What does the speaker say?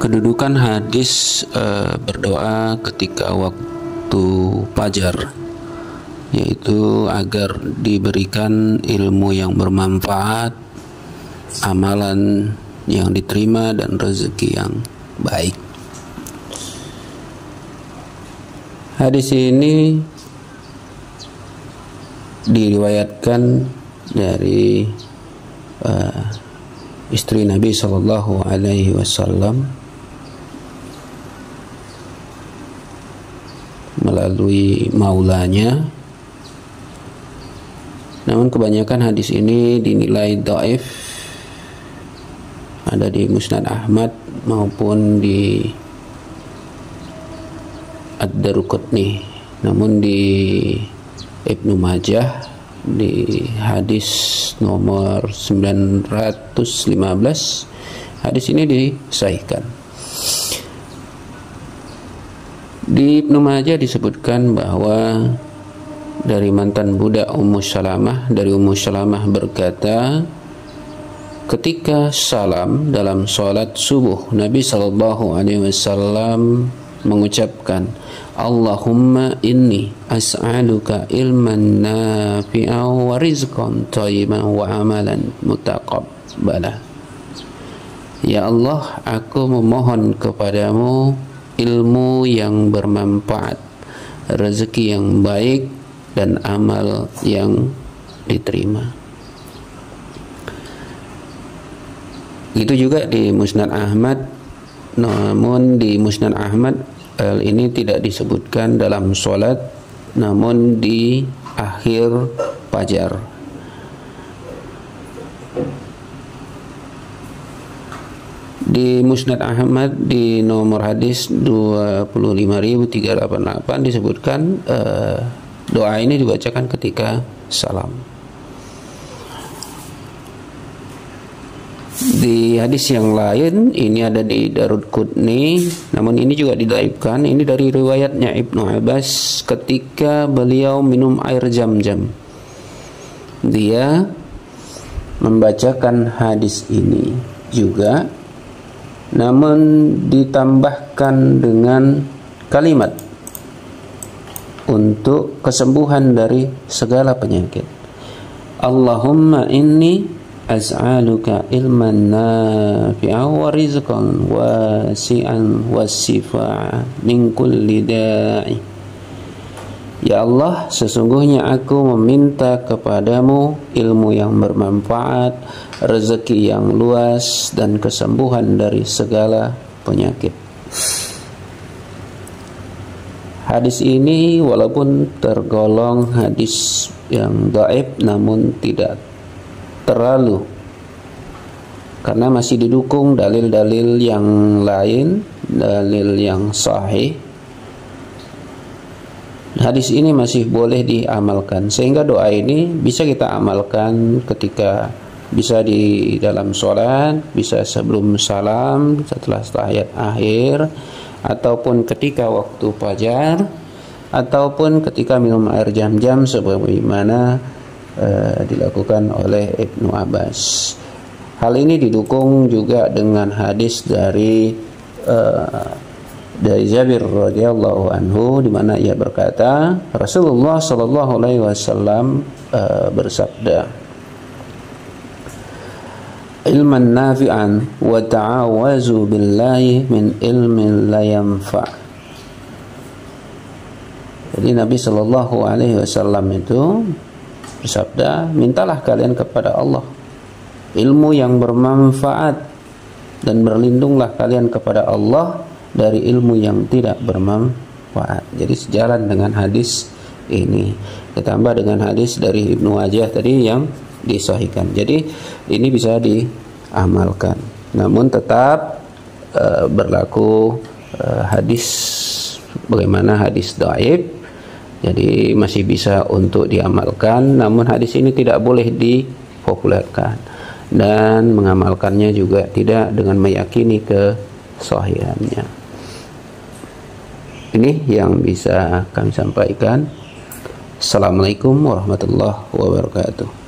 Kedudukan hadis berdoa ketika waktu fajar, yaitu agar diberikan ilmu yang bermanfaat, amalan yang diterima, dan rezeki yang baik. Hadis ini diriwayatkan dari istri Nabi Shallallahu Alaihi Wasallam melalui maulanya. Namun kebanyakan hadis ini dinilai dhaif, ada di Musnad Ahmad maupun di Ad-Daruqutni. Namun di Ibnu Majah di hadis nomor 915 hadis ini disahihkan. Di Ibnu Majah disebutkan bahwa dari mantan budak Ummu Salamah berkata, ketika salam dalam sholat subuh, Nabi Shallallahu Alaihi Wasallam mengucapkan, Allahumma inni as'aluka ilman nafi'an wa rizqan thayyiban wa amalan mutaqabbala. Ya Allah, aku memohon kepadamu ilmu yang bermanfaat, rezeki yang baik, dan amal yang diterima. Itu juga di Musnad Ahmad. Namun di Musnad Ahmad ini tidak disebutkan dalam sholat, namun di akhir fajar. Di Musnad Ahmad di nomor hadis 25.388 disebutkan doa ini dibacakan ketika salam. Di hadis yang lain, ini ada di Daruqutni, namun ini juga didhaifkan. Ini dari riwayatnya Ibnu Abbas ketika beliau minum air Zam-Zam. Dia membacakan hadis ini juga, namun ditambahkan dengan kalimat untuk kesembuhan dari segala penyakit. Allahumma inni as'aluka ilman nafi'an wa rizqan wasi'an wasifa'a min kulli da'i. Ya Allah, sesungguhnya aku meminta kepadamu ilmu yang bermanfaat, rezeki yang luas, dan kesembuhan dari segala penyakit. Hadis ini walaupun tergolong hadis yang dhaif, namun tidak terlalu, karena masih didukung dalil-dalil yang lain, dalil yang sahih. Hadis ini masih boleh diamalkan, sehingga doa ini bisa kita amalkan ketika bisa di dalam sholat, bisa sebelum salam, setelah tahiyat akhir, ataupun ketika waktu fajar, ataupun ketika minum air Zam-Zam sebagaimana dilakukan oleh Ibnu Abbas. Hal ini didukung juga dengan hadis dari Jabir radhiyallahu anhu, di mana ia berkata, Rasulullah sallallahu alaihi wasallam bersabda, ilman nafi'an wa ta'awazu billahi min ilmin la yanfa'. Jadi Nabi sallallahu alaihi wasallam itu bersabda, mintalah kalian kepada Allah ilmu yang bermanfaat, dan berlindunglah kalian kepada Allah dari ilmu yang tidak bermanfaat. Jadi sejalan dengan hadis ini, ditambah dengan hadis dari Ibnu Majah tadi yang disahihkan. Jadi ini bisa diamalkan, namun tetap berlaku hadis bagaimana hadis dhaif. Jadi masih bisa untuk diamalkan, namun hadis ini tidak boleh dipopulerkan, dan mengamalkannya juga tidak dengan meyakini kesahihannya. Ini yang bisa kami sampaikan. Assalamualaikum warahmatullahi wabarakatuh.